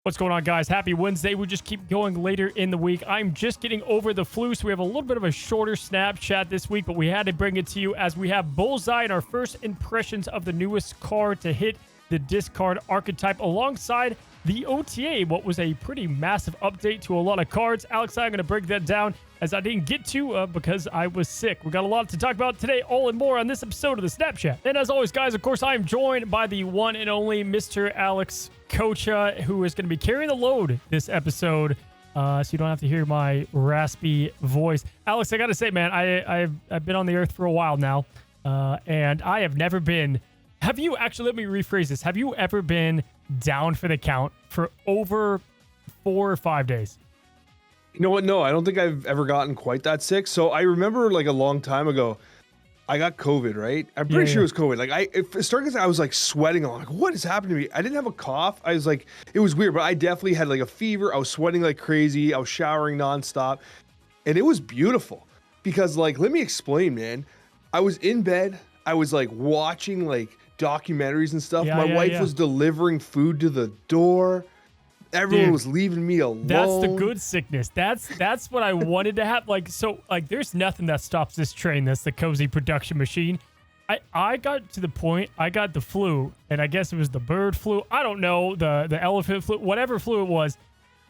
What's going on, guys? Happy Wednesday. We just keep going later in the week. I'm just getting over the flu, so we have a little bit of a shorter Snapchat this week, but we had to bring it to you as we have Bullseye and our first impressions of the newest card to hit the discard archetype alongside the OTA, what was a pretty massive update to a lot of cards. Alex, I'm going to break that down as I didn't get to because I was sick. We got a lot to talk about today, all and more on this episode of the Snapchat. And as always, guys, of course, I am joined by the one and only Mr. Alex Kocha, who is going to be carrying the load this episode, so you don't have to hear my raspy voice. Alex, I got to say, man, I've been on the earth for a while now, and I have never been... Have you actually, let me rephrase this. Have you ever been down for the count for over 4 or 5 days? You know what? No, I don't think I've ever gotten quite that sick. So I remember like a long time ago, I got COVID, right? I'm pretty sure it was COVID. Like it started, I was like sweating. I'm like, what is happening to me? I didn't have a cough. I was like, it was weird, but I definitely had like a fever. I was sweating like crazy. I was showering nonstop. And it was beautiful because like, let me explain, man. I was in bed. I was like watching like documentaries and stuff. My wife was delivering food to the door. Everyone was leaving me alone. That's the good sickness. That's what I wanted to have. Like, so like there's nothing that stops this train. That's the cozy production machine. I got to the point, I got the flu, and I guess it was the bird flu. I don't know, the elephant flu, whatever flu it was.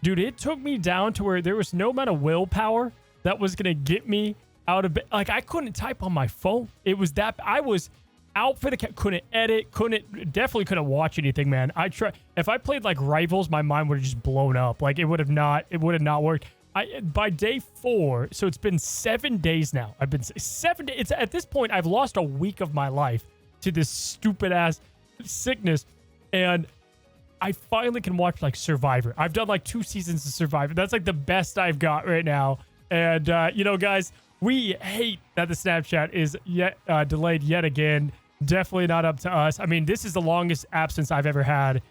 Dude, it took me down to where there was no amount of willpower that was gonna get me out of bed. Like, I couldn't type on my phone. It was that I was out for the couldn't edit, definitely couldn't watch anything, man. I tried. If I played like Rivals, my mind would have just blown up. Like, it would have not worked. By day 4, so it's been 7 days now. I've been 7 days. It's at this point I've lost a week of my life to this stupid ass sickness, and I finally can watch like Survivor. I've done like 2 seasons of Survivor. That's like the best I've got right now. And you know, guys, we hate that the Snapchat is yet delayed yet again. Definitely not up to us. I mean, this is the longest absence I've ever had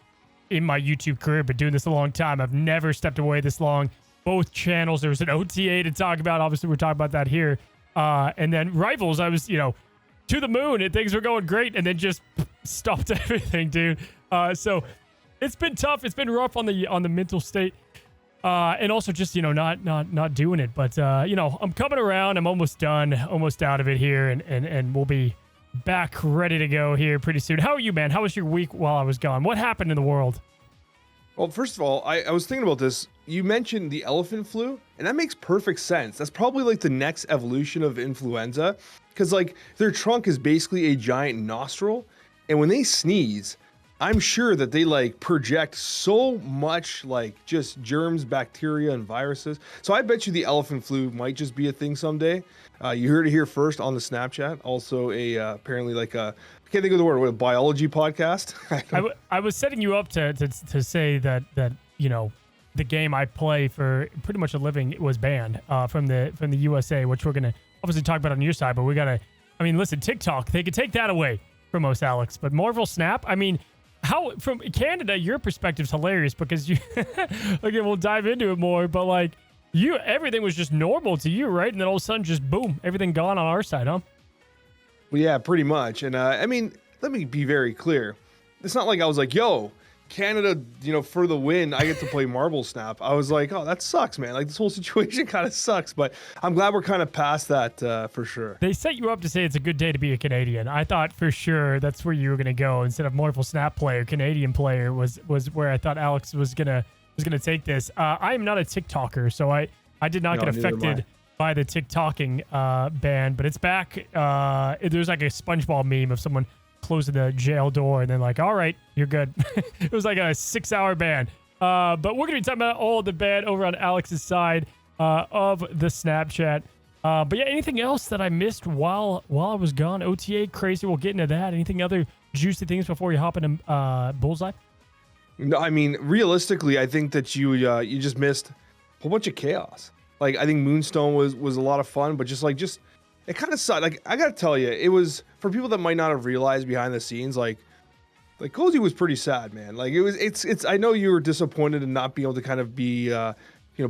in my YouTube career. Been doing this a long time. I've never stepped away this long. Both channels, there was an OTA to talk about. Obviously, we're talking about that here. And then Rivals, I was, to the moon and things were going great, and then just stopped everything, dude. So it's been tough. It's been rough on the mental state. And also just, not doing it. But, I'm coming around. I'm almost done, almost out of it here. And we'll be back ready to go here pretty soon. How are you, man? How was your week while I was gone? What happened in the world? Well, first of all, I was thinking about this. You mentioned the elephant flu, and that makes perfect sense. That's probably like the next evolution of influenza, because like their trunk is basically a giant nostril. And when they sneeze, I'm sure that they like project so much like just germs, bacteria, and viruses. So I bet you the elephant flu might just be a thing someday. You heard it here first on the Snapchat. Also apparently like I can't think of the word, a biology podcast. I was setting you up to say that the game I play for pretty much a living was banned from the USA, which we're gonna obviously talk about on your side. But we gotta, listen, TikTok, they could take that away from us, Alex. But Marvel Snap, how from Canada, your perspective's hilarious because you okay, we'll dive into it more, but like everything was just normal to you, right? And then all of a sudden just boom, everything gone on our side, huh? Well, yeah, pretty much. And let me be very clear. It's not like I was like, yo, Canada, for the win, I get to play Marble Snap. I was like, oh, that sucks, man. Like, this whole situation kind of sucks, but I'm glad we're kind of past that for sure. They set you up to say it's a good day to be a Canadian. I thought for sure that's where you were going to go. Instead of Marvel Snap player, Canadian player was where I thought Alex was gonna take this. I am not a TikToker, so I did not get affected by the TikToking ban, but it's back. There's like a SpongeBob meme of someone closing the jail door and then like, all right, you're good. It was like a 6-hour ban. But we're going to be talking about all the ban over on Alex's side of the Snapchat. But yeah, anything else that I missed while I was gone? OTA, crazy. We'll get into that. Anything other juicy things before you hop into Bullseye? No, realistically, I think that you just missed a whole bunch of chaos. Like, I think Moonstone was a lot of fun, but just it kind of sucked. Like, I gotta tell you, it was for people that might not have realized behind the scenes. Like Cozy was pretty sad, man. Like it's. I know you were disappointed in not being able to kind of be,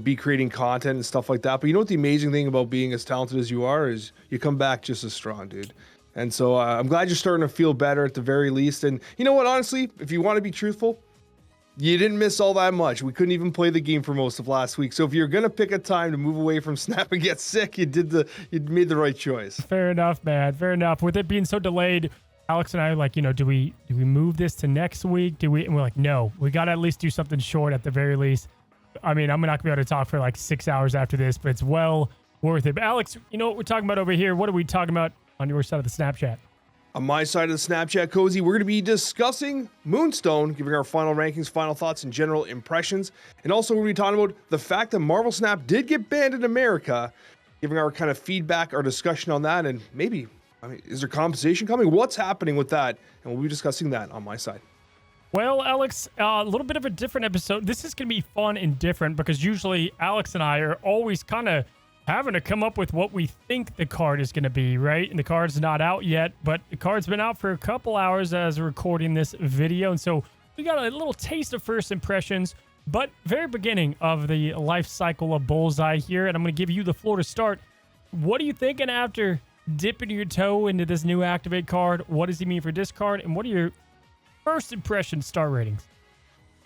be creating content and stuff like that. But you know what the amazing thing about being as talented as you are is you come back just as strong, dude. And so I'm glad you're starting to feel better at the very least. And you know what? Honestly, if you want to be truthful, You didn't miss all that much. We couldn't even play the game for most of last week. So if you're gonna pick a time to move away from Snap and get sick, you made the right choice. Fair enough, man. Fair enough. With it being so delayed, Alex and I are like, do we move this to next week? And we're like, no, we got to at least do something short at the very least. I mean, I'm not going to be able to talk for like 6 hours after this, but it's well worth it. But Alex, you know what we're talking about over here? What are we talking about on your side of the Snapchat? On my side of the Snapchat, Cozy, we're going to be discussing Moonstone, giving our final rankings, final thoughts, and general impressions. And also we're going to be talking about the fact that Marvel Snap did get banned in America, giving our kind of feedback, our discussion on that, and maybe, is there compensation coming? What's happening with that? And we'll be discussing that on my side. Well, Alex, a little bit of a different episode. This is going to be fun and different because usually Alex and I are always kind of having to come up with what we think the card is going to be, right? And the card's not out yet, but the card's been out for a couple hours as we're recording this video. And so we got a little taste of first impressions, but very beginning of the life cycle of Bullseye here. And I'm going to give you the floor to start. What are you thinking after dipping your toe into this new activate card? What does he mean for discard? And what are your first impression star ratings?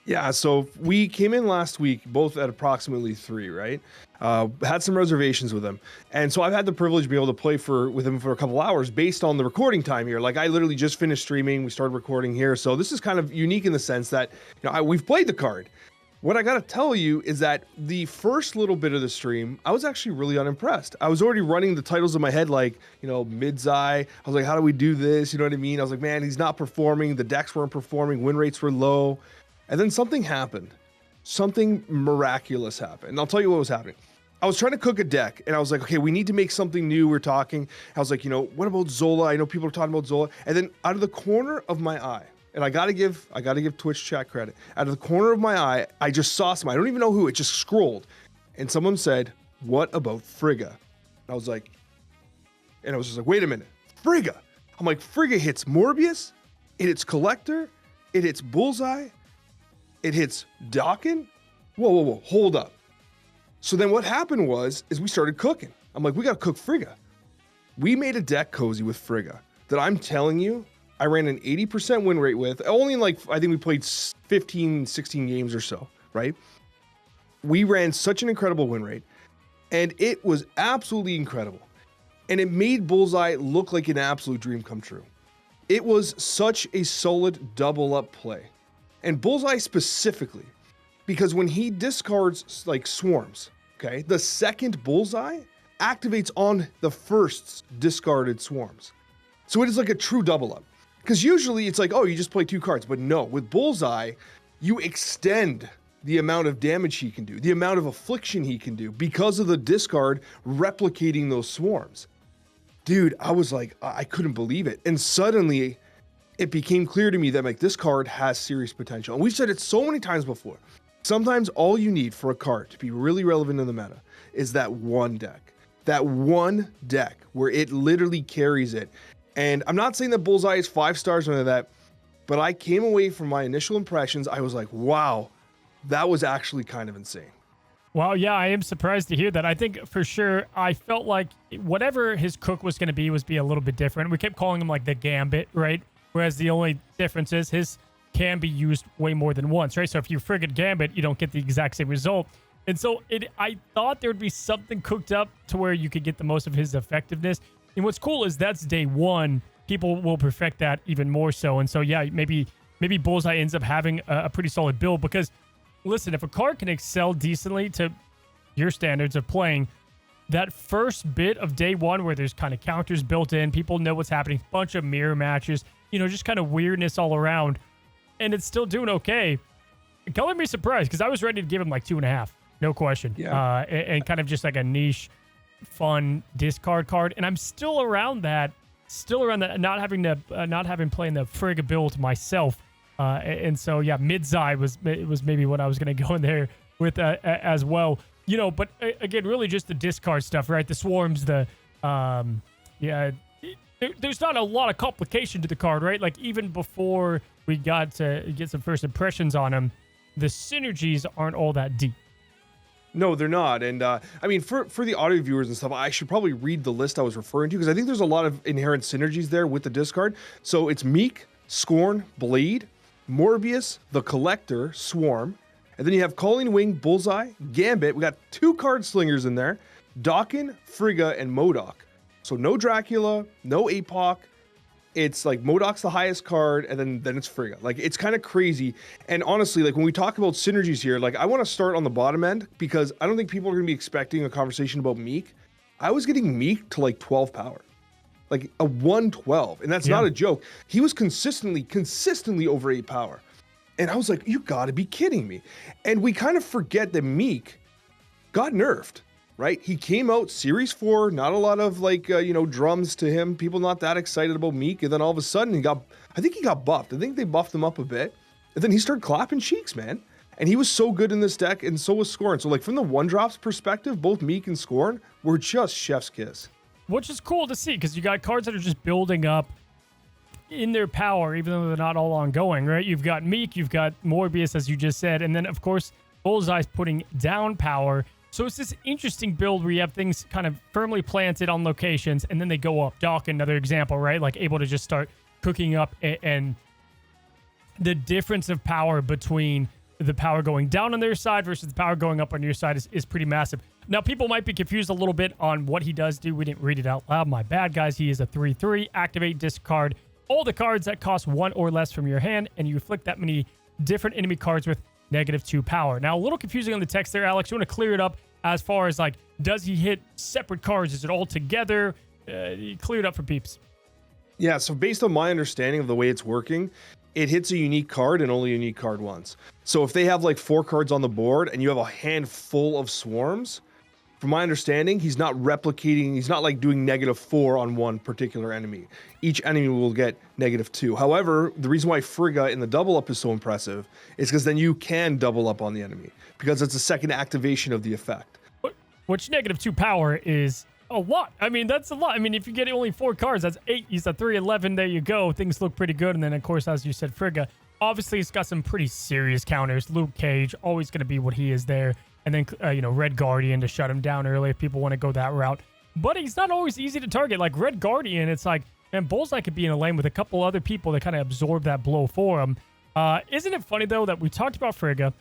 Yeah, so we came in last week, both at approximately 3, right? Had some reservations with him. And so I've had the privilege to be able to play with him for a couple hours based on the recording time here. Like I literally just finished streaming. We started recording here. So this is kind of unique in the sense that, we've played the card. What I got to tell you is that the first little bit of the stream, I was actually really unimpressed. I was already running the titles in my head like, Bullseye. I was like, how do we do this? You know what I mean? I was like, man, he's not performing. The decks weren't performing. Win rates were low. And then something happened. Something miraculous happened. And I'll tell you what was happening. I was trying to cook a deck, and I was like, okay, we need to make something new. We're talking. I was like, what about Zola? I know people are talking about Zola. And then out of the corner of my eye, and I gotta give Twitch chat credit. Out of the corner of my eye, I just saw somebody. I don't even know who. It just scrolled, and someone said, "What about Frigga?" And I was just like, wait a minute, Frigga. I'm like, Frigga hits Morbius, it hits Collector, it hits Bullseye, it hits Dawkin. Whoa, hold up. So then what happened is we started cooking. I'm like, we gotta cook Frigga. We made a deck, Cozy, with Frigga that I'm telling you, I ran an 80% win rate with. Only I think we played 15, 16 games or so, right? We ran such an incredible win rate, and it was absolutely incredible. And it made Bullseye look like an absolute dream come true. It was such a solid double up play. And Bullseye specifically, because when he discards like swarms, okay, the second Bullseye activates on the first discarded swarms. So it is like a true double up. Because usually it's like, oh, you just play 2 cards. But no, with Bullseye, you extend the amount of damage he can do, the amount of affliction he can do because of the discard replicating those swarms. Dude, I was like, I couldn't believe it. And suddenly it became clear to me that like this card has serious potential. And we've said it so many times before. Sometimes all you need for a card to be really relevant in the meta is that one deck. That one deck where it literally carries it. And I'm not saying that Bullseye is 5 stars or anything like that, but I came away from my initial impressions. I was like, wow, that was actually kind of insane. Well, yeah, I am surprised to hear that. I think for sure I felt like whatever his cook was going to be a little bit different. We kept calling him like the Gambit, right? Whereas the only difference is his can be used way more than once, right? So if you friggin' Gambit, you don't get the exact same result. And so I thought there would be something cooked up to where you could get the most of his effectiveness. And what's cool is that's day one. People will perfect that even more so. And so, yeah, maybe Bullseye ends up having a pretty solid build because, listen, if a card can excel decently to your standards of playing, that first bit of day one where there's kind of counters built in, people know what's happening, bunch of mirror matches, just kind of weirdness all around, and it's still doing okay. Color me surprised because I was ready to give him like 2.5, no question. Yeah. And kind of just like a niche, fun discard card, and I'm still around that, not having playing the Frigga build myself. And so, yeah, Bullseye was maybe what I was going to go in there with as well. But again, really just the discard stuff, right? The swarms, there's not a lot of complication to the card, right? Like even before we got to get some first impressions on him, the synergies aren't all that deep. No, they're not. And for the audio viewers and stuff, I should probably read the list I was referring to because I think there's a lot of inherent synergies there with the discard. So it's Meek, Scorn, Blade, Morbius, the Collector, Swarm. And then you have Calling Wing, Bullseye, Gambit. We got 2 card slingers in there. Dakin, Frigga, and MODOK. So no Dracula, no APOC. It's like MODOK's the highest card, and then it's Frigga. Like, it's kind of crazy. And honestly, like when we talk about synergies here, like I want to start on the bottom end because I don't think people are going to be expecting a conversation about Meek. I was getting Meek to like 12 power. Like a 112. And that's not a joke. He was consistently over 8 power. And I was like, you gotta be kidding me. And we kind of forget that Meek got nerfed, right? He came out Series 4, not a lot of like, drums to him. People not that excited about Meek. And then all of a sudden I think he got buffed. I think they buffed him up a bit. And then he started clapping cheeks, man. And he was so good in this deck, and so was Scorn. So like from the 1-drops perspective, both Meek and Scorn were just chef's kiss. Which is cool to see, because you got cards that are just building up in their power, even though they're not all ongoing, right? You've got Meek, you've got Morbius, as you just said, and then, of course, Bullseye's putting down power. So it's this interesting build where you have things kind of firmly planted on locations, and then they go up. Doc, another example, right? Like, able to just start cooking up, and the difference of power between the power going down on their side versus the power going up on your side is pretty massive. Now, people might be confused a little bit on what he does do. We didn't read it out loud. My bad, guys. He is a 3/3. Activate, discard all the cards that cost 1 or less from your hand, and you afflict that many different enemy cards with -2 power. Now, a little confusing on the text there, Alex. You want to clear it up as far as, like, does he hit separate cards? Is it all together? Clear it up for peeps. Yeah, so based on my understanding of the way it's working, it hits a unique card and only a unique card once. So if they have like 4 cards on the board and you have a handful of swarms, from my understanding, he's not replicating, he's not like doing -4 on one particular enemy. Each enemy will get -2. However, the reason why Frigga in the double up is so impressive is because then you can double up on the enemy because it's a second activation of the effect. Which -2 power is a lot. I mean, that's a lot. I mean, if you get only 4 cards, that's 8. He's at 311. There you go. Things look pretty good. And then, of course, as you said, Frigga, obviously, it's got some pretty serious counters. Luke Cage, always going to be what he is there. And then, Red Guardian to shut him down early if people want to go that route. But he's not always easy to target. Like Red Guardian, it's like, man, Bullseye could be in a lane with a couple other people that kind of absorb that blow for him. Isn't it funny, though, that we talked about Frigga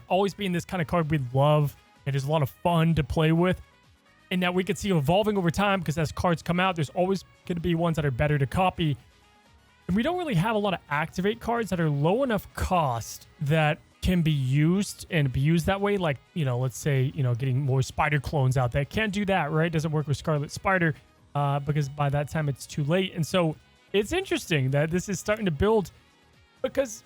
always being this kind of card we love. It is a lot of fun to play with. And that we could see evolving over time because as cards come out, there's always going to be ones that are better to copy. And we don't really have a lot of activate cards that are low enough cost that can be used and be used that way. Like, let's say, getting more Spider clones out there. Can't do that, right? Doesn't work with Scarlet Spider because by that time it's too late. And so it's interesting that this is starting to build because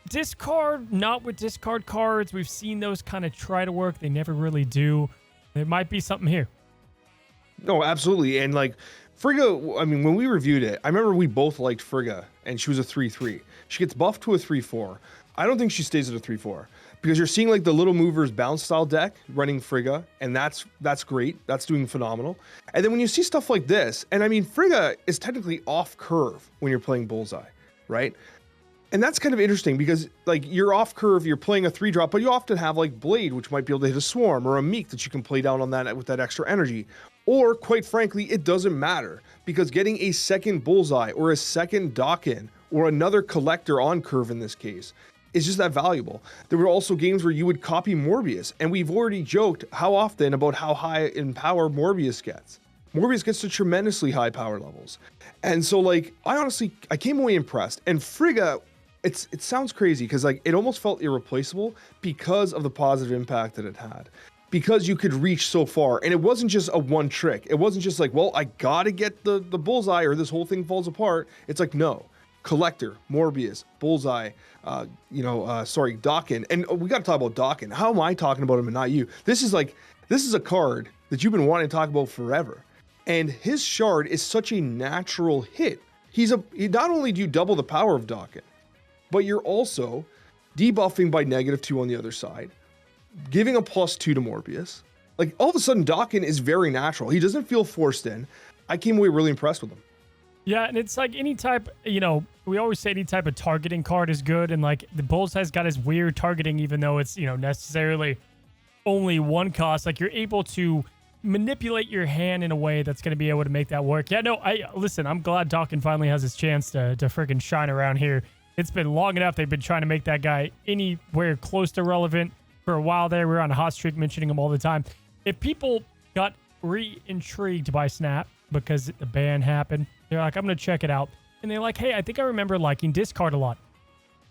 discard, not with discard cards. We've seen those kind of try to work. They never really do. There might be something here. No, absolutely. And like Frigga, I mean, when we reviewed it, I remember we both liked Frigga and she was a 3/3. She gets buffed to a 3/4. I don't think she stays at a 3/4 because you're seeing like the Little Movers bounce style deck running Frigga, and that's great. That's doing phenomenal. And then when you see stuff like this, and I mean, Frigga is technically off curve when you're playing Bullseye, right? And that's kind of interesting because like you're off curve, you're playing a 3-drop, but you often have like Blade, which might be able to hit a Swarm, or a Meek that you can play down on that with that extra energy. Or quite frankly, it doesn't matter because getting a second Bullseye or a second Dakin or another Collector on curve in this case is just that valuable. There were also games where you would copy Morbius, and we've already joked how often about how high in power Morbius gets. Morbius gets to tremendously high power levels. And so like, I came away impressed. And Frigga, it sounds crazy because like it almost felt irreplaceable because of the positive impact that it had. Because you could reach so far, and it wasn't just a one trick. It wasn't just like, well, I gotta get the Bullseye or this whole thing falls apart. It's like, no, Collector, Morbius, Bullseye, Dakin. And we gotta talk about Dakin. How am I talking about him and not you? This is a card that you've been wanting to talk about forever. And his shard is such a natural hit. Not only do you double the power of Dakin, but you're also debuffing by -2 on the other side, giving a +2 to Morbius. Like all of a sudden, Dakin is very natural. He doesn't feel forced in. I came away really impressed with him. Yeah, and it's like any type, we always say any type of targeting card is good. And like the Bullseye's got his weird targeting, even though it's, necessarily only one cost. Like you're able to manipulate your hand in a way that's going to be able to make that work. Yeah, no, listen, I'm glad Dakin finally has his chance to freaking shine around here. It's been long enough. They've been trying to make that guy anywhere close to relevant for a while there. We were on a hot streak mentioning him all the time. If people got re-intrigued by Snap because the ban happened, they're like, I'm going to check it out. And they're like, hey, I think I remember liking discard a lot.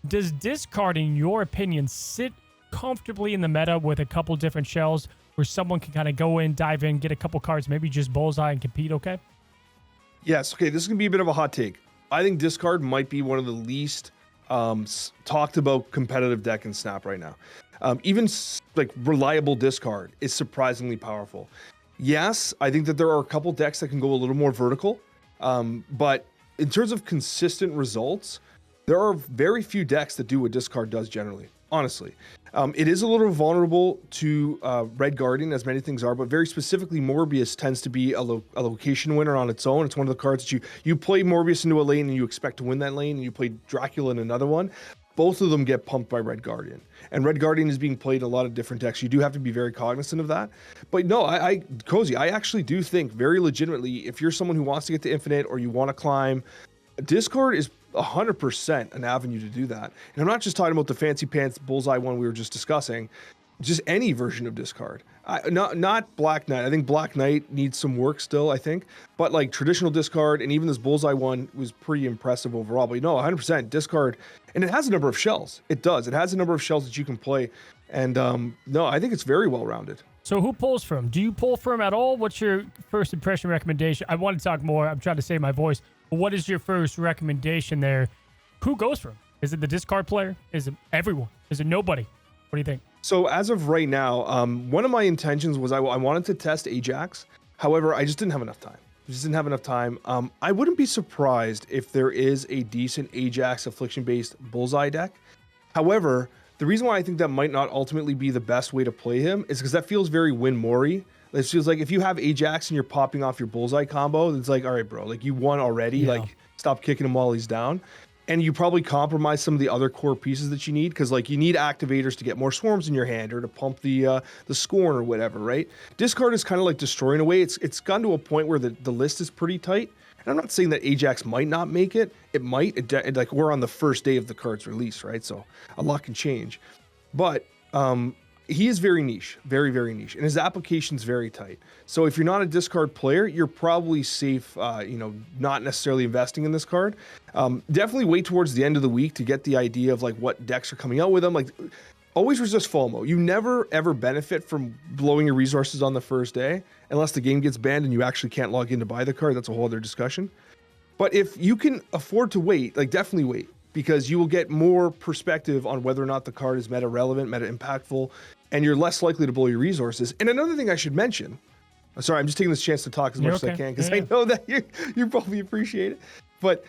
Does discard, in your opinion, sit comfortably in the meta with a couple different shells where someone can kind of go in, dive in, get a couple cards, maybe just Bullseye and compete okay? Yes. Okay. This is going to be a bit of a hot take. I think discard might be one of the least talked about competitive deck in Snap right now. Even like reliable discard is surprisingly powerful. Yes, I think that there are a couple decks that can go a little more vertical, but in terms of consistent results, there are very few decks that do what discard does generally, honestly. It is a little vulnerable to Red Guardian, as many things are, but very specifically, Morbius tends to be a location winner on its own. It's one of the cards that you play Morbius into a lane and you expect to win that lane, and you play Dracula in another one. Both of them get pumped by Red Guardian. And Red Guardian is being played in a lot of different decks. You do have to be very cognizant of that. But no, Cozy, I actually do think very legitimately, if you're someone who wants to get to Infinite or you want to climb, discard is 100% an avenue to do that. And I'm not just talking about the fancy pants Bullseye one we were just discussing, just any version of discard. Not Black Knight. I think Black Knight needs some work still, I think. But like traditional discard and even this Bullseye one was pretty impressive overall. But 100% discard. And it has a number of shells. It does. It has a number of shells that you can play. And no, I think it's very well-rounded. So who pulls from? Do you pull from at all? What's your first impression recommendation? I want to talk more. I'm trying to save my voice. But what is your first recommendation there? Who goes from? Is it the discard player? Is it everyone? Is it nobody? What do you think? So as of right now, one of my intentions was I wanted to test Ajax. However, I just didn't have enough time. I wouldn't be surprised if there is a decent Ajax affliction-based Bullseye deck. However, the reason why I think that might not ultimately be the best way to play him is because that feels very Win Mori. It feels like if you have Ajax and you're popping off your Bullseye combo, it's like, all right, bro, like you won already. Yeah. Like stop kicking him while he's down. And you probably compromise some of the other core pieces that you need, because like you need activators to get more swarms in your hand or to pump the scorn or whatever, right? Discard is kind of like destroying away. It's gone to a point where the list is pretty tight. And I'm not saying that Ajax might not make it. It might. Like we're on the first day of the card's release, right? So a lot can change. But he is very niche, very, very niche. And his application's very tight. So if you're not a discard player, you're probably safe, not necessarily investing in this card. Definitely wait towards the end of the week to get the idea of like what decks are coming out with them. Like always resist FOMO. You never, ever benefit from blowing your resources on the first day unless the game gets banned and you actually can't log in to buy the card. That's a whole other discussion. But if you can afford to wait, like definitely wait, because you will get more perspective on whether or not the card is meta relevant, meta impactful, and you're less likely to blow your resources. And another thing I should mention, sorry, I'm just taking this chance to talk as much as I can, because I know that you probably appreciate it. But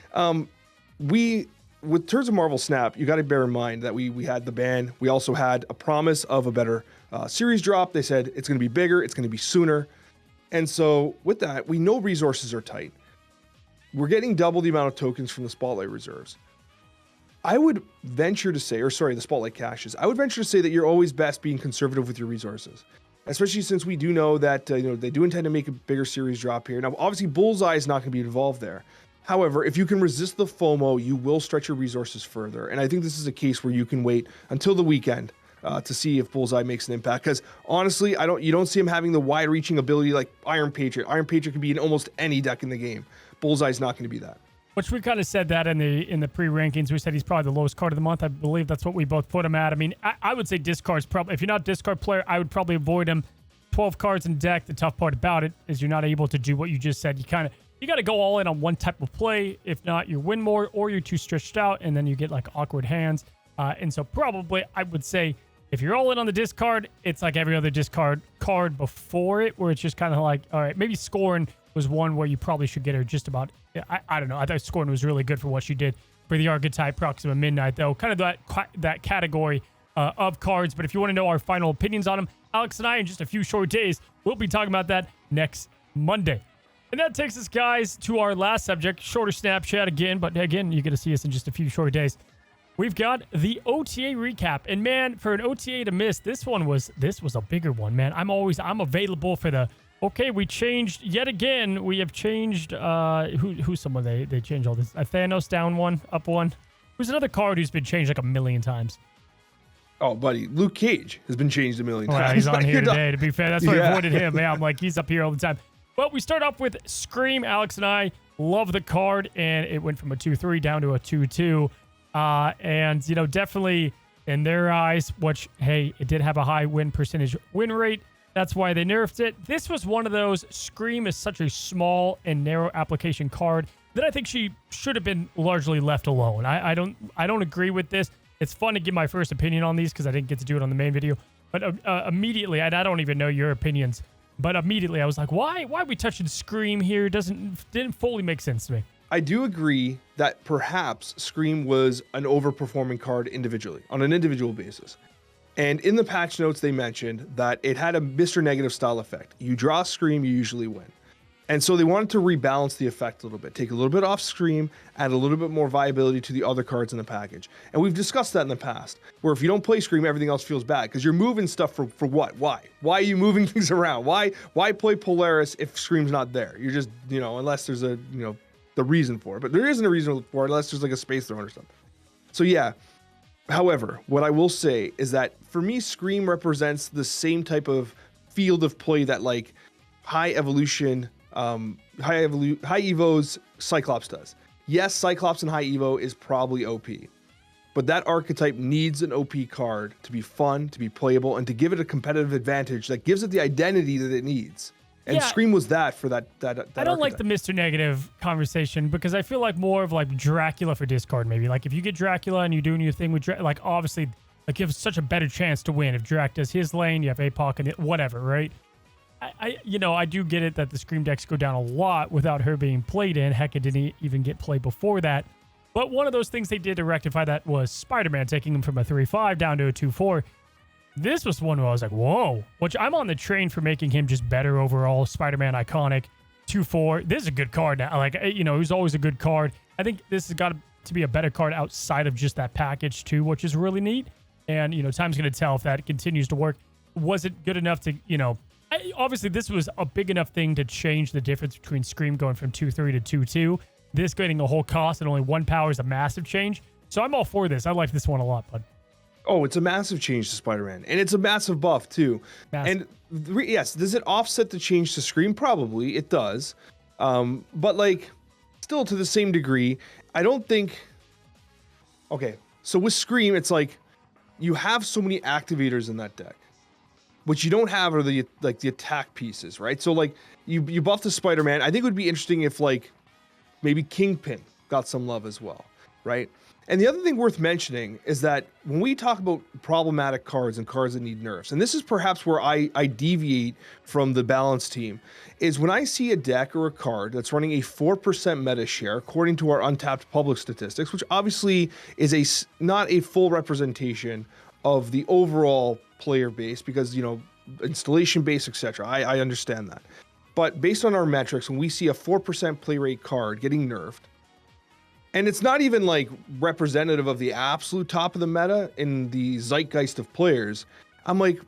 with terms of Marvel Snap, you got to bear in mind that we had the ban. We also had a promise of a better series drop. They said it's going to be bigger, it's going to be sooner. And so with that, we know resources are tight. We're getting double the amount of tokens from the Spotlight reserves. I would venture to say, the Spotlight caches. I would venture to say that you're always best being conservative with your resources, especially since we do know that they do intend to make a bigger series drop here. Now, obviously, Bullseye is not going to be involved there. However, if you can resist the FOMO, you will stretch your resources further. And I think this is a case where you can wait until the weekend to see if Bullseye makes an impact. Because honestly, you don't see him having the wide-reaching ability like Iron Patriot. Iron Patriot can be in almost any deck in the game. Bullseye is not going to be that. Which we kind of said that in the pre-rankings. We said he's probably the lowest card of the month. I believe that's what we both put him at. I mean, I would say discard's probably, if you're not a discard player, I would probably avoid him. 12 cards in deck. The tough part about it is you're not able to do what you just said. You got to go all in on one type of play. If not, you win more, or you're too stretched out, and then you get like awkward hands. And so probably I would say if you're all in on the discard, it's like every other discard card before it, where it's just kind of like, all right, maybe Scorn was one where you probably should get her just about. I don't know. I thought Scorn was really good for what she did for the archetype Proxima Midnight, though. Kind of that category of cards. But if you want to know our final opinions on them, Alex and I, in just a few short days, we'll be talking about that next Monday. And that takes us, guys, to our last subject, shorter Snapchat again. But again, you're going to see us in just a few short days. We've got the OTA recap. And man, for an OTA to miss, this was a bigger one, man. I'm available for the. Okay, we changed yet again. We have changed who's someone they changed all this. Thanos down one, up one. Who's another card who's been changed like a million times? Oh, buddy, Luke Cage has been changed a million Well, times. he's on here today, to be fair. That's why I avoided him. Yeah, I'm like, he's up here all the time. But we start off with Scream. Alex and I love the card, and it went from a 2-3 down to a 2-2. And, you know, definitely in their eyes, which, hey, it did have a high win rate. That's why they nerfed it. This was one of those. Scream is such a small and narrow application card that I think she should have been largely left alone. I don't agree with this. It's fun to give my first opinion on these because I didn't get to do it on the main video. But immediately, I don't even know your opinions, but immediately I was like, why are we touching Scream here? Didn't fully make sense to me. I do agree that perhaps Scream was an overperforming card individually, on an individual basis. And in the patch notes, they mentioned that it had a Mr. Negative style effect. You draw Scream, you usually win. And so they wanted to rebalance the effect a little bit, take a little bit off Scream, add a little bit more viability to the other cards in the package. And we've discussed that in the past, where if you don't play Scream, everything else feels bad because you're moving stuff for what? Why? Why are you moving things around? Why play Polaris if Scream's not there? You're just, unless there's the reason for it. But there isn't a reason for it unless there's like a space throne or something. So yeah. However, what I will say is that for me, Scream represents the same type of field of play that like high evolution, high Evo's Cyclops does. Yes, Cyclops and high Evo is probably OP, but that archetype needs an OP card to be fun, to be playable, and to give it a competitive advantage that gives it the identity that it needs. And yeah, Scream was that for that I don't archetype. Like the Mr. Negative conversation because I feel like more of like Dracula for discard maybe. Like if you get Dracula and you're doing your thing with like obviously like you have such a better chance to win if Drac does his lane, you have APOC and whatever, right? I do get it that the Scream decks go down a lot without her being played in. Heck, it didn't even get played before that. But one of those things they did to rectify that was Spider-Man taking him from a 3-5 down to a 2-4. This was one where I was like, whoa, which I'm on the train for making him just better overall. Spider-Man iconic, 2-4. This is a good card now. Like, it was always a good card. I think this has got to be a better card outside of just that package too, which is really neat. And, time's going to tell if that continues to work. Was it good enough to, obviously this was a big enough thing to change the difference between Scream going from 2-3 to 2-2. This getting a whole cost and only 1 power is a massive change. So I'm all for this. I like this one a lot, bud. Oh, it's a massive change to Spider-Man. And it's a massive buff, too. Massive. And yes, does it offset the change to Scream? Probably, it does. But, like, still to the same degree, I don't think... Okay, so with Scream, it's like you have so many activators in that deck. What you don't have are the attack pieces, right? So, like, you buff the Spider-Man. I think it would be interesting if, like, maybe Kingpin got some love as well, right? And the other thing worth mentioning is that when we talk about problematic cards and cards that need nerfs, and this is perhaps where I deviate from the balance team, is when I see a deck or a card that's running a 4% meta share, according to our untapped public statistics, which obviously is not a full representation of the overall player base because, installation base, etc. I understand that. But based on our metrics, when we see a 4% play rate card getting nerfed, and it's not even like representative of the absolute top of the meta in the zeitgeist of players, I'm like,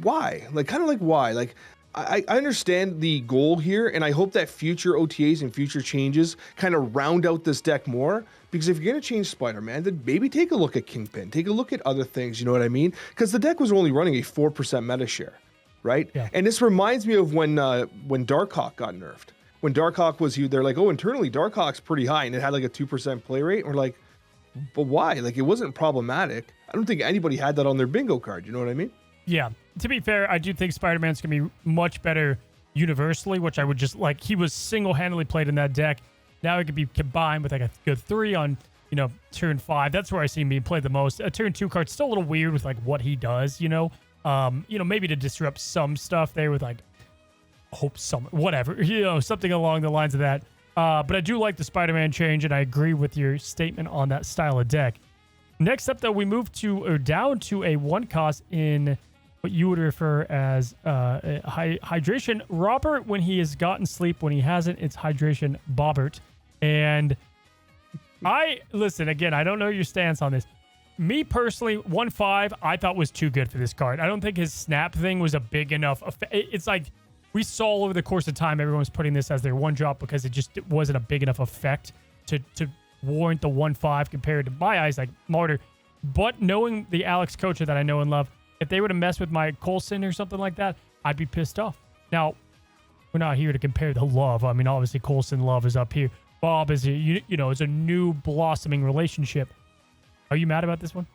why? Like, kind of like why? Like, I understand the goal here, and I hope that future OTAs and future changes kind of round out this deck more. Because if you're going to change Spider-Man, then maybe take a look at Kingpin. Take a look at other things, you know what I mean? Because the deck was only running a 4% meta share, right? Yeah. And this reminds me of when Darkhawk got nerfed. When Darkhawk was they're like, oh, internally Darkhawk's pretty high, and it had like a 2% play rate. And we're like, but why? Like, it wasn't problematic. I don't think anybody had that on their bingo card. You know what I mean? Yeah. To be fair, I do think Spider-Man's going to be much better universally, which I would just like. He was single-handedly played in that deck. Now it could be combined with like a good 3 on, turn 5. That's where I see him being played the most. A turn 2 card's still a little weird with like what he does, maybe to disrupt some stuff there with like whatever, something along the lines of that. But I do like the Spider-Man change, and I agree with your statement on that style of deck. Next up, though, we move down to a 1 cost in what you would refer as hydration. Robert, when he has gotten sleep, when he hasn't, it's hydration Bobbert. And listen, again, I don't know your stance on this. Me personally, 1-5, I thought was too good for this card. I don't think his snap thing was a big enough. It's like we saw over the course of time, everyone was putting this as their 1-drop because it wasn't a big enough effect to warrant the 1.5 compared to my eyes, like Martyr. But knowing the Alex Kocher that I know and love, if they were to mess with my Coulson or something like that, I'd be pissed off. Now, we're not here to compare the love. I mean, obviously, Coulson love is up here. Bob is, it's a new blossoming relationship. Are you mad about this one?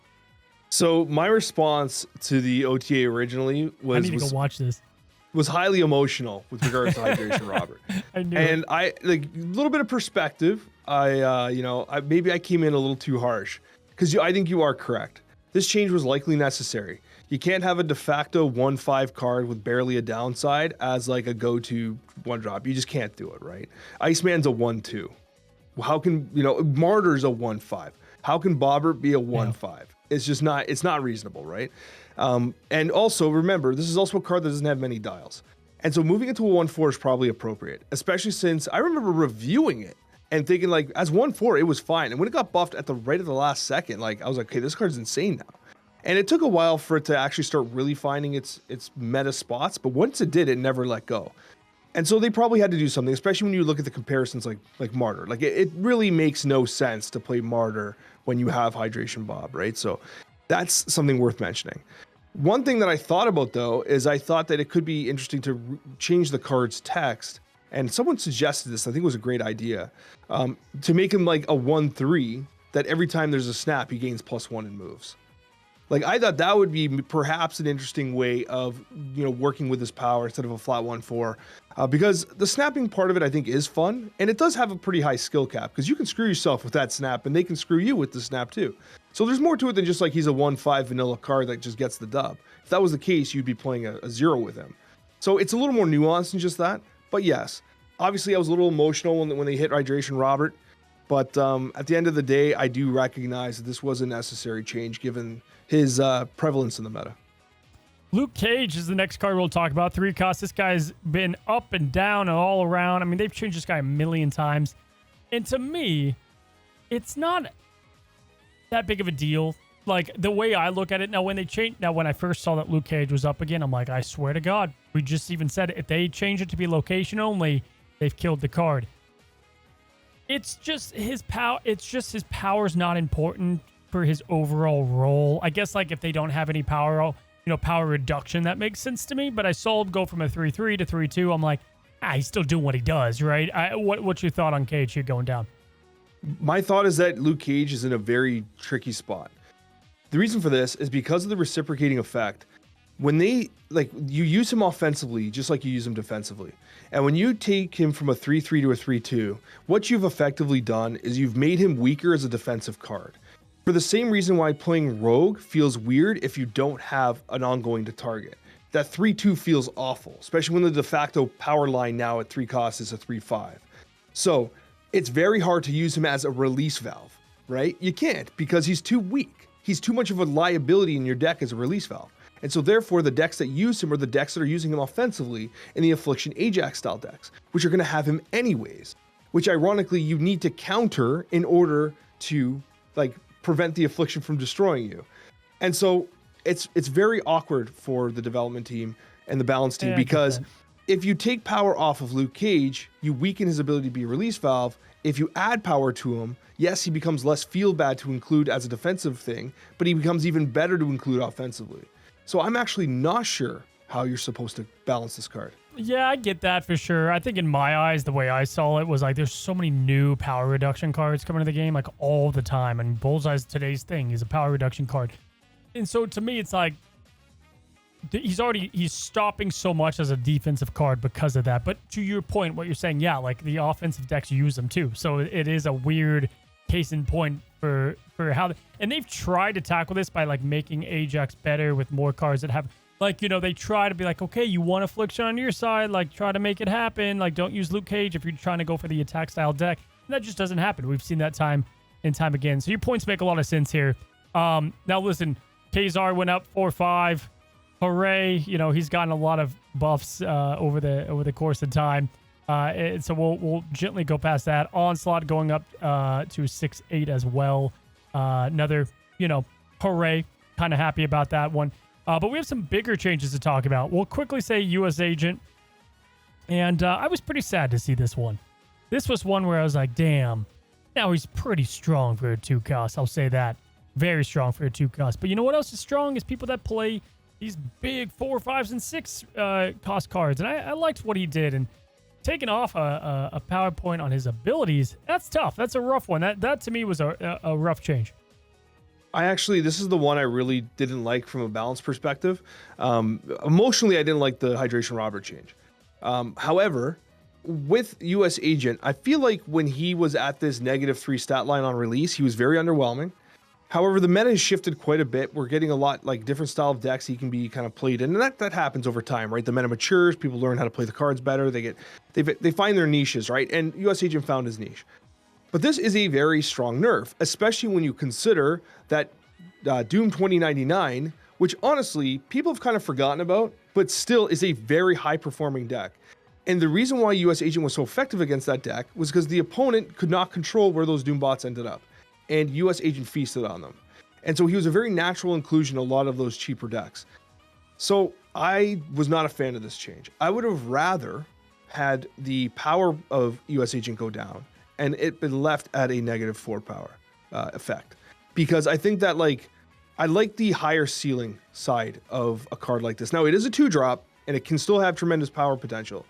So my response to the OTA originally I need to go watch this. Was highly emotional with regards to Hydration Robert. I knew and it. I like a little bit of perspective. Maybe I came in a little too harsh because I think you are correct. This change was likely necessary. You can't have a de facto 1.5 card with barely a downside as like a go-to one drop. You just can't do it, right? Iceman's a 1.2. How can, Martyr's a 1.5. How can Bobbert be a 1.5? Yeah. It's just not, it's not reasonable, right? And also remember, this is also a card that doesn't have many dials. And so moving into a 1.4 is probably appropriate, especially since I remember reviewing it and thinking like as 1.4, it was fine. And when it got buffed at the last second, like I was like, okay, this card's insane now. And it took a while for it to actually start really finding its meta spots. But once it did, it never let go. And so they probably had to do something, especially when you look at the comparisons like Martyr. Like it really makes no sense to play Martyr when you have Hydration Bob, right? So that's something worth mentioning. One thing that I thought about though, is I thought that it could be interesting to change the card's text. And someone suggested this, I think it was a great idea, to make him like a 1.3 that every time there's a snap, he gains +1 in moves. Like I thought that would be perhaps an interesting way of, working with his power instead of a flat 1.4, because the snapping part of it I think is fun, and it does have a pretty high skill cap because you can screw yourself with that snap, and they can screw you with the snap too. So there's more to it than just like he's a 1.5 vanilla card that just gets the dub. If that was the case, you'd be playing a 0 with him. So it's a little more nuanced than just that. But yes, obviously I was a little emotional when they hit Hydration Robert, but at the end of the day, I do recognize that this was a necessary change given his prevalence in the meta. Luke Cage is the next card we'll talk about. 3 cost. This guy's been up and down and all around. I mean, they've changed this guy a million times. And to me, it's not that big of a deal. Like, the way I look at it, when I first saw that Luke Cage was up again, I'm like, I swear to God, we just even said it. If they change it to be location only, they've killed the card. It's just his power. It's just his power's not important for his overall role. I guess like if they don't have any power, power reduction, that makes sense to me. But I saw him go from a 3.3 to 3.2. I'm like, he's still doing what he does, right? What's your thought on Cage here going down? My thought is that Luke Cage is in a very tricky spot. The reason for this is because of the reciprocating effect. When you use him offensively, just like you use him defensively. And when you take him from a 3.3 to a 3.2, what you've effectively done is you've made him weaker as a defensive card. For the same reason why playing Rogue feels weird if you don't have an ongoing to target. That 3.2 feels awful, especially when the de facto power line now at 3 costs is a 3.5. So it's very hard to use him as a release valve, right? You can't because he's too weak. He's too much of a liability in your deck as a release valve. And so therefore the decks that use him are the decks that are using him offensively in the Affliction Ajax style decks, which are going to have him anyways, which ironically you need to counter in order to prevent the Affliction from destroying you. And so it's very awkward for the development team and the balance team because if you take power off of Luke Cage, you weaken his ability to be a release valve. If you add power to him, yes, he becomes less feel bad to include as a defensive thing, but he becomes even better to include offensively. So I'm actually not sure how you're supposed to balance this card. Yeah, I get that for sure. I think in my eyes, the way I saw it was like there's so many new power reduction cards coming to the game like all the time. And Bullseye's today's thing. He's a power reduction card. And so to me, it's like he's stopping so much as a defensive card because of that. But to your point, what you're saying, yeah, like the offensive decks use them too. So it is a weird case in point for how and they've tried to tackle this by making Ajax better with more cards that have they try to be like, okay, you want Affliction on your side, try to make it happen, don't use Luke Cage if you're trying to go for the attack style deck. And that just doesn't happen. We've seen that time and time again. So your points make a lot of sense here. Now listen, Kazar went up 4-5. Hooray! He's gotten a lot of buffs over the course of time. And so we'll gently go past that. Onslaught going up to 6-8 as well. Another, hooray. Kind of happy about that one. But we have some bigger changes to talk about. We'll quickly say U.S. Agent. And I was pretty sad to see this one. This was one where I was like, damn, Now, he's pretty strong for a 2 cost. I'll say that. Very strong for a 2 cost. But you know what else is strong is people that play these big 4, 5s, and 6 cost cards. And I liked what he did. And taking off a PowerPoint on his abilities, that's tough. That's a rough one. That to me was a rough change. This is the one I really didn't like from a balance perspective. Emotionally, I didn't like the Hydration Robert change. However, with US Agent, I feel like when he was at this -3 stat line on release, he was very underwhelming. However, the meta has shifted quite a bit. We're getting a lot like different style of decks he can be kind of played in, and that happens over time, right? The meta matures, people learn how to play the cards better. They find their niches, right? And US Agent found his niche. But this is a very strong nerf, especially when you consider that Doom 2099, which honestly people have kind of forgotten about, but still is a very high performing deck. And the reason why US Agent was so effective against that deck was because the opponent could not control where those Doom bots ended up, and US Agent feasted on them. And so he was a very natural inclusion in a lot of those cheaper decks. So I was not a fan of this change. I would have rather had the power of US Agent go down and it been left at a -4 power effect. Because I think that I like the higher ceiling side of a card like this. Now it is a 2-drop and it can still have tremendous power potential.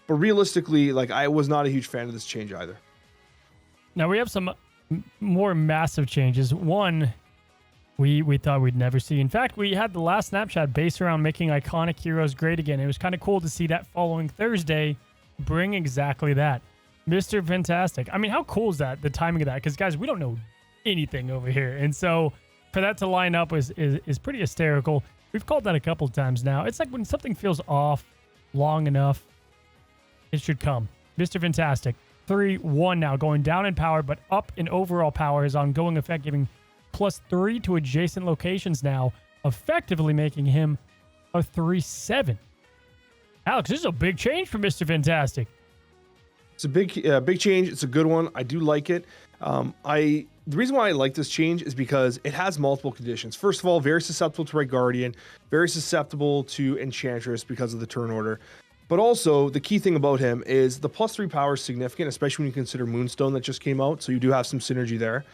But realistically, I was not a huge fan of this change either. Now we have some more massive changes. One, we thought we'd never see. In fact, we had the last Snapchat based around making iconic heroes great again. It was kind of cool to see that following Thursday bring exactly that. Mr. Fantastic. I mean, how cool is that, the timing of that? Because, guys, we don't know anything over here. And so for that to line up is pretty hysterical. We've called that a couple of times now. It's like when something feels off long enough, it should come. Mr. Fantastic. 3-1 now, going down in power, but up in overall power. His ongoing effect giving +3 to adjacent locations now, effectively making him a 3-7. Alex, this is a big change for Mr. Fantastic. It's a big change. It's a good one. I do like it. The reason why I like this change is because it has multiple conditions. First of all, very susceptible to Red Guardian, very susceptible to Enchantress because of the turn order. But also, the key thing about him is the +3 power is significant, especially when you consider Moonstone that just came out, so you do have some synergy there.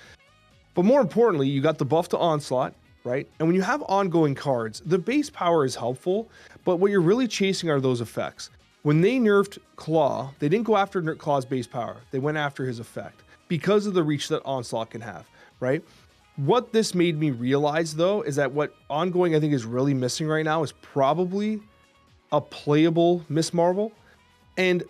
But more importantly, you got the buff to Onslaught, right? And when you have ongoing cards, the base power is helpful, but what you're really chasing are those effects. When they nerfed Claw, they didn't go after Claw's base power. They went after his effect because of the reach that Onslaught can have, right? What this made me realize, though, is that what ongoing I think is really missing right now is probably a playable Miss Marvel. And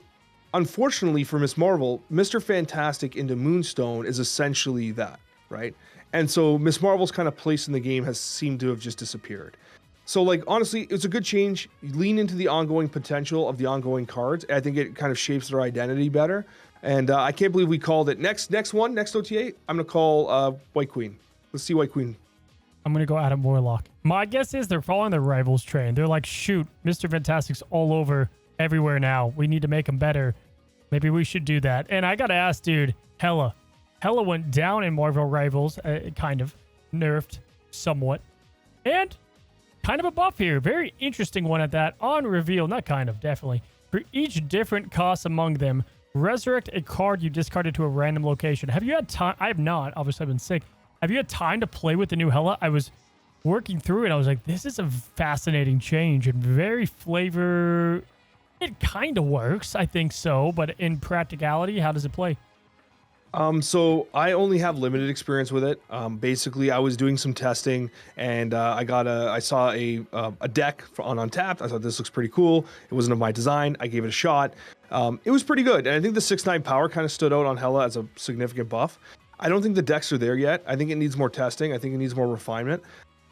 unfortunately for Miss Marvel, Mr. Fantastic into Moonstone is essentially that, right? And so Miss Marvel's kind of place in the game has seemed to have just disappeared. So honestly, it's a good change. You lean into the ongoing potential of the ongoing cards. I think it kind of shapes their identity better. And I can't believe we called it next OTA. I'm going to call White Queen. Let's see White Queen. I'm going to go Adam Warlock. My guess is they're following the Rivals train. They're like, shoot, Mr. Fantastic's all over everywhere now. We need to make him better. Maybe we should do that. And I got to ask, dude, Hella went down in Marvel Rivals, kind of nerfed somewhat. And kind of a buff here. Very interesting one at that. On reveal, not kind of, definitely. For each different cost among them, resurrect a card you discarded to a random location. Have you had time? I have not. Obviously, I've been sick. Have you had time to play with the new Hela? I was working through it. I was like, this is a fascinating change and very flavor. It kind of works. I think so. But in practicality, how does it play? So I only have limited experience with it. Basically, I was doing some testing and I saw a deck on Untapped. I thought this looks pretty cool. It wasn't of my design. I gave it a shot. It was pretty good. And I think the 6/9 power kind of stood out on Hela as a significant buff. I don't think the decks are there yet. I think it needs more testing. I think it needs more refinement.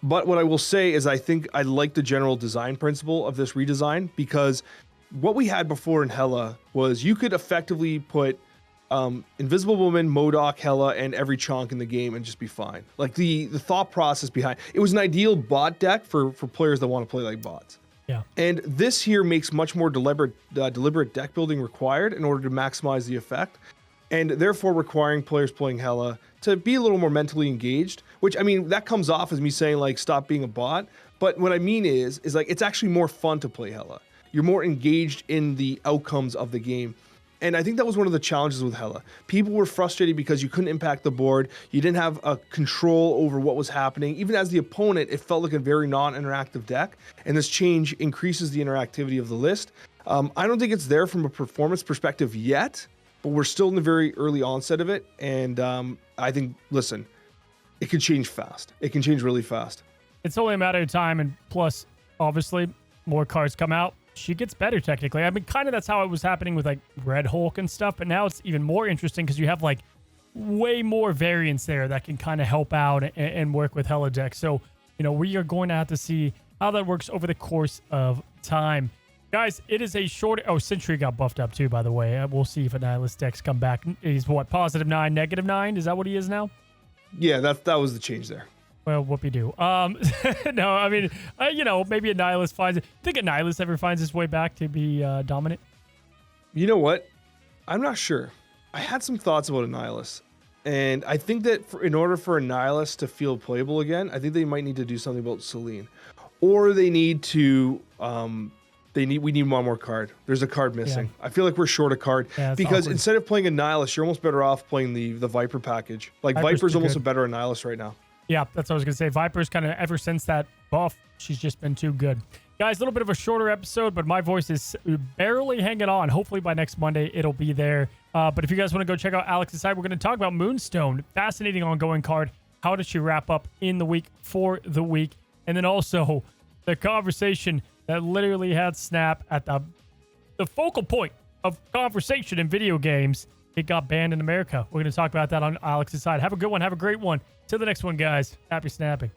But what I will say is I think I like the general design principle of this redesign, because what we had before in Hela was you could effectively put Invisible Woman, MODOK, Hela, and every chonk in the game and just be fine. Like the thought process behind it was an ideal bot deck for players that want to play like bots. Yeah. And this here makes much more deliberate deck building required in order to maximize the effect, and therefore requiring players playing Hela to be a little more mentally engaged, which, I mean, that comes off as me saying like stop being a bot, but what I mean is like it's actually more fun to play Hela. You're more engaged in the outcomes of the game. And I think that was one of the challenges with Hela. People were frustrated because you couldn't impact the board. You didn't have a control over what was happening. Even as the opponent, it felt like a very non-interactive deck. And this change increases the interactivity of the list. I don't think it's there from a performance perspective yet, but we're still in the very early onset of it. And I think, listen, it can change fast. It can change really fast. It's only a matter of time. And plus, obviously, more cards come out. She gets better technically. I mean, kind of that's how it was happening with like Red Hulk and stuff. But now it's even more interesting because you have like way more variants there that can kind of help out and work with Hela decks. So, you know, we are going to have to see how that works over the course of time. Guys, it is a short... Oh, Sentry got buffed up too, by the way. We'll see if Annihilus decks come back. He's what, +9, -9? Is that what he is now? Yeah, that was the change there. Well, whoopie-doo. No, I mean, you know, maybe Annihilus finds it. Think Annihilus ever finds his way back to be dominant? You know what? I'm not sure. I had some thoughts about Annihilus. And I think that in order for Annihilus to feel playable again, I think they might need to do something about Selene. Or they need to... we need one more card. There's a card missing. Yeah. I feel like we're short a card because awkward. Instead of playing Annihilus, you're almost better off playing the Viper package. Like Viper's almost a better Annihilus right now. Yeah, that's what I was going to say. Viper's kind of, ever since that buff, she's just been too good. Guys, a little bit of a shorter episode, but my voice is barely hanging on. Hopefully by next Monday, it'll be there. But if you guys want to go check out Alex's side, we're going to talk about Moonstone. Fascinating ongoing card. How does she wrap up in the week for the week? And then also the conversation that literally had Snap at the focal point of conversation in video games. It got banned in America. We're going to talk about that on Alex's side. Have a good one. Have a great one. Till the next one, guys. Happy snapping.